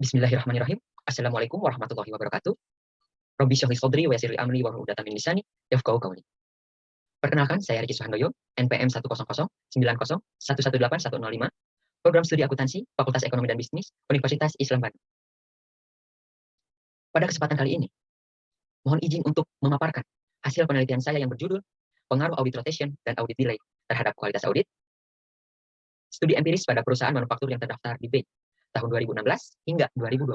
Bismillahirrahmanirrahim. Assalamualaikum warahmatullahi wabarakatuh. Robbi syrah li sadri wa yassir li amri wahlul 'uqdatam min lisani yafqahu qawli. Perkenalkan, saya Riki Suhandoyo, NPM 1009091181005, Program Studi Akuntansi, Fakultas Ekonomi dan Bisnis, Universitas Islam Bandung. Pada kesempatan kali ini, mohon izin untuk memaparkan hasil penelitian saya yang berjudul Pengaruh Audit Rotation dan Audit Delay terhadap Kualitas Audit, Studi Empiris pada Perusahaan Manufaktur yang terdaftar di BEI tahun 2016 hingga 2020.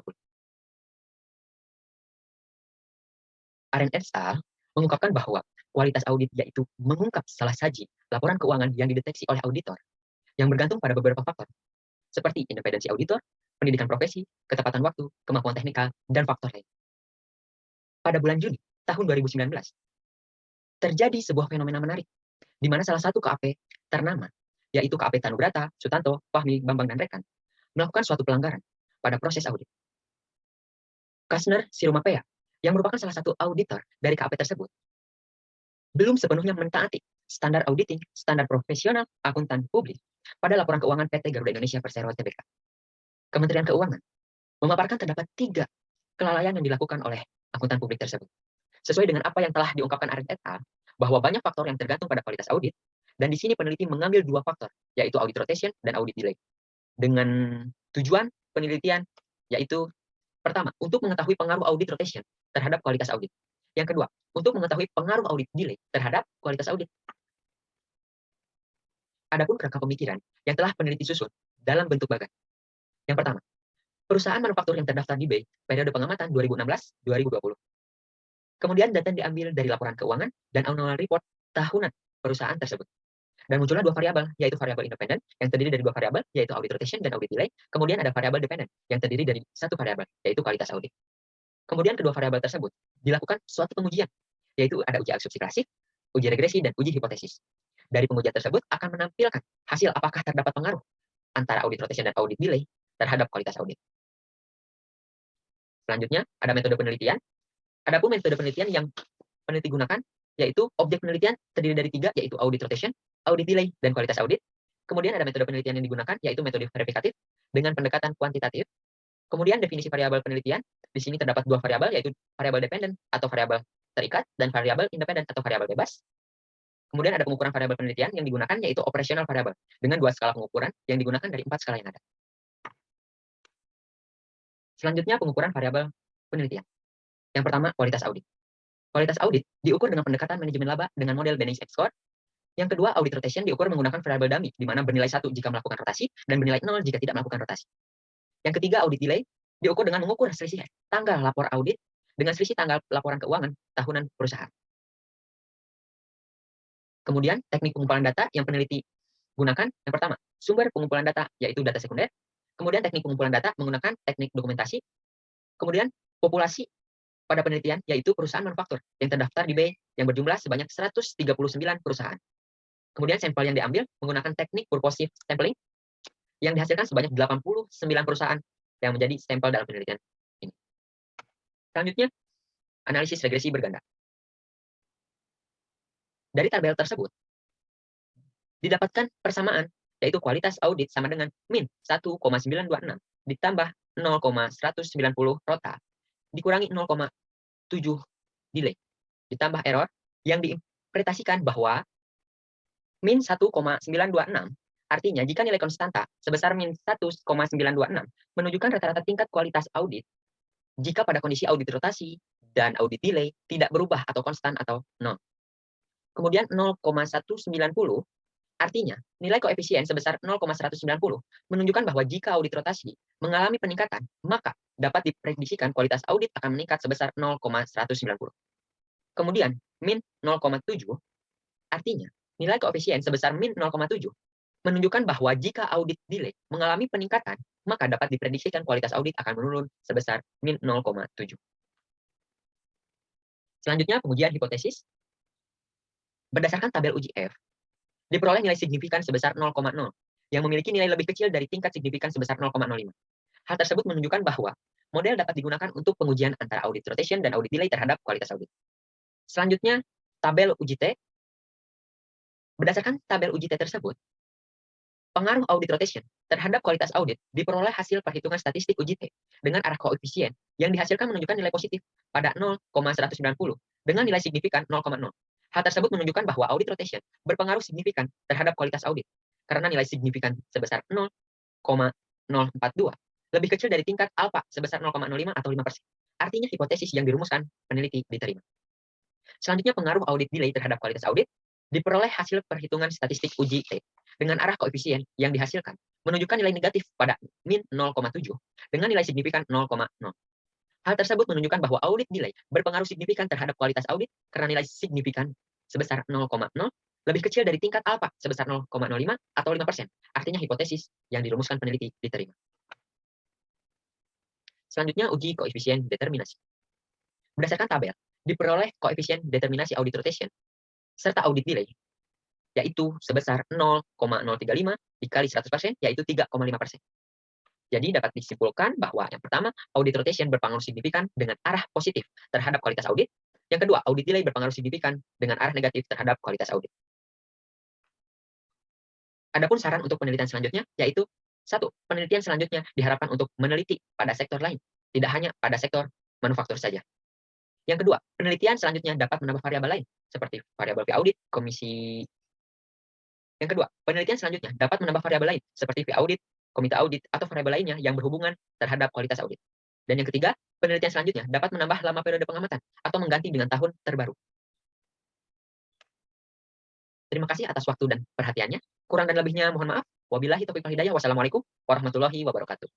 Aren et al. Mengungkapkan bahwa kualitas audit yaitu mengungkap salah saji laporan keuangan yang dideteksi oleh auditor yang bergantung pada beberapa faktor, seperti independensi auditor, pendidikan profesi, ketepatan waktu, kemampuan teknikal, dan faktor lain. Pada bulan Juni tahun 2019, terjadi sebuah fenomena menarik, di mana salah satu KAP ternama, yaitu KAP Tanubrata, Sutanto, Fahmi, Bambang, dan Rekan, melakukan suatu pelanggaran pada proses audit. Kasner Sirumapea, yang merupakan salah satu auditor dari KAP tersebut, belum sepenuhnya mentaati standar auditing, standar profesional akuntan publik pada laporan keuangan PT Garuda Indonesia Persero Tbk. Kementerian Keuangan memaparkan terdapat 3 kelalaian yang dilakukan oleh akuntan publik tersebut. Sesuai dengan apa yang telah diungkapkan Aren et al. Bahwa banyak faktor yang tergantung pada kualitas audit, dan di sini peneliti mengambil 2 faktor, yaitu audit rotation dan audit delay. Dengan tujuan penelitian yaitu pertama, untuk mengetahui pengaruh audit rotation terhadap kualitas audit. Yang kedua, untuk mengetahui pengaruh audit delay terhadap kualitas audit. Adapun kerangka pemikiran yang telah peneliti susun dalam bentuk bagan. Yang pertama, perusahaan manufaktur yang terdaftar di BEI periode pengamatan 2016-2020. Kemudian data diambil dari laporan keuangan dan annual report tahunan perusahaan tersebut. Dan muncullah 2 variabel, yaitu variabel independen yang terdiri dari 2 variabel, yaitu audit rotation dan audit delay. Kemudian ada variabel dependen yang terdiri dari 1 variabel, yaitu kualitas audit. Kemudian kedua variabel tersebut dilakukan suatu pengujian, yaitu ada uji asumsi klasik, uji regresi, dan uji hipotesis. Dari pengujian tersebut akan menampilkan hasil apakah terdapat pengaruh antara audit rotation dan audit delay terhadap kualitas audit. Selanjutnya, ada metode penelitian. Adapun metode penelitian yang peneliti gunakan yaitu objek penelitian terdiri dari 3, yaitu audit rotation, audit delay, dan kualitas audit. Kemudian ada metode penelitian yang digunakan yaitu metode verifikatif dengan pendekatan kuantitatif. Kemudian definisi variabel penelitian, di sini terdapat 2 variabel, yaitu variabel dependen atau variabel terikat dan variabel independen atau variabel bebas. Kemudian ada pengukuran variabel penelitian yang digunakan yaitu operational variable dengan 2 skala pengukuran yang digunakan dari 4 skala yang ada. Selanjutnya pengukuran variabel penelitian. Yang pertama, kualitas audit. Kualitas audit diukur dengan pendekatan manajemen laba dengan model Benning score. Yang kedua, audit rotation diukur menggunakan variabel dummy, di mana bernilai 1 jika melakukan rotasi dan bernilai 0 jika tidak melakukan rotasi. Yang ketiga, audit delay diukur dengan mengukur selisih tanggal lapor audit dengan selisih tanggal laporan keuangan tahunan perusahaan. Kemudian, teknik pengumpulan data yang peneliti gunakan, yang pertama, sumber pengumpulan data, yaitu data sekunder. Kemudian, teknik pengumpulan data menggunakan teknik dokumentasi. Kemudian, populasi pada penelitian, yaitu perusahaan manufaktur yang terdaftar di BEI yang berjumlah sebanyak 139 perusahaan. Kemudian sampel yang diambil menggunakan teknik purposive sampling yang dihasilkan sebanyak 89 perusahaan yang menjadi sampel dalam penelitian ini. Selanjutnya, analisis regresi berganda. Dari tabel tersebut, didapatkan persamaan, yaitu kualitas audit sama dengan min 1,926 ditambah 0,190 rota dikurangi 0,7 delay ditambah error yang diinterpretasikan bahwa min 1,926 artinya jika nilai konstanta sebesar min 1,926 menunjukkan rata-rata tingkat kualitas audit jika pada kondisi audit rotasi dan audit delay tidak berubah atau konstan atau 0. Kemudian 0,190 artinya nilai koefisien sebesar 0,190 menunjukkan bahwa jika audit rotasi mengalami peningkatan, maka dapat diprediksikan kualitas audit akan meningkat sebesar 0,190. Kemudian min 0,7 artinya nilai koefisien sebesar min 0,7 menunjukkan bahwa jika audit delay mengalami peningkatan, maka dapat diprediksikan kualitas audit akan menurun sebesar min 0,7. Selanjutnya, pengujian hipotesis. Berdasarkan tabel uji F, diperoleh nilai signifikan sebesar 0,0 yang memiliki nilai lebih kecil dari tingkat signifikan sebesar 0,05. Hal tersebut menunjukkan bahwa model dapat digunakan untuk pengujian antara audit rotation dan audit delay terhadap kualitas audit. Selanjutnya, tabel uji T. Berdasarkan tabel uji T tersebut, Pengaruh audit rotation terhadap kualitas audit diperoleh hasil perhitungan statistik uji T dengan arah koefisien yang dihasilkan menunjukkan nilai positif pada 0,190 dengan nilai signifikan 0,0. Hal tersebut menunjukkan bahwa audit rotation berpengaruh signifikan terhadap kualitas audit karena nilai signifikan sebesar 0,042 lebih kecil dari tingkat alfa sebesar 0,05 atau 5%. Artinya hipotesis yang dirumuskan peneliti diterima. Selanjutnya, pengaruh audit delay terhadap kualitas audit diperoleh hasil perhitungan statistik uji T dengan arah koefisien yang dihasilkan menunjukkan nilai negatif pada min 0,7 dengan nilai signifikan 0,0. Hal tersebut menunjukkan bahwa audit delay berpengaruh signifikan terhadap kualitas audit karena nilai signifikan sebesar 0,0 lebih kecil dari tingkat alfa sebesar 0,05 atau 5%. Artinya hipotesis yang dirumuskan peneliti diterima. Selanjutnya, uji koefisien determinasi. Berdasarkan tabel, diperoleh koefisien determinasi audit rotation serta audit delay, yaitu sebesar 0,035 dikali 100%, yaitu 3,5%. Jadi dapat disimpulkan bahwa yang pertama, audit rotation berpengaruh signifikan dengan arah positif terhadap kualitas audit. Yang kedua, audit delay berpengaruh signifikan dengan arah negatif terhadap kualitas audit. Adapun saran untuk penelitian selanjutnya, yaitu 1. Penelitian selanjutnya diharapkan untuk meneliti pada sektor lain, tidak hanya pada sektor manufaktur saja. Yang kedua, penelitian selanjutnya dapat menambah variabel lain, seperti variabel fee audit, Yang kedua, penelitian selanjutnya dapat menambah variabel lain, seperti fee audit, komite audit, atau variabel lainnya yang berhubungan terhadap kualitas audit. Dan yang ketiga, penelitian selanjutnya dapat menambah lama periode pengamatan atau mengganti dengan tahun terbaru. Terima kasih atas waktu dan perhatiannya. Kurang dan lebihnya mohon maaf. Wabillahi taufiq wal hidayah. Wassalamualaikum warahmatullahi wabarakatuh.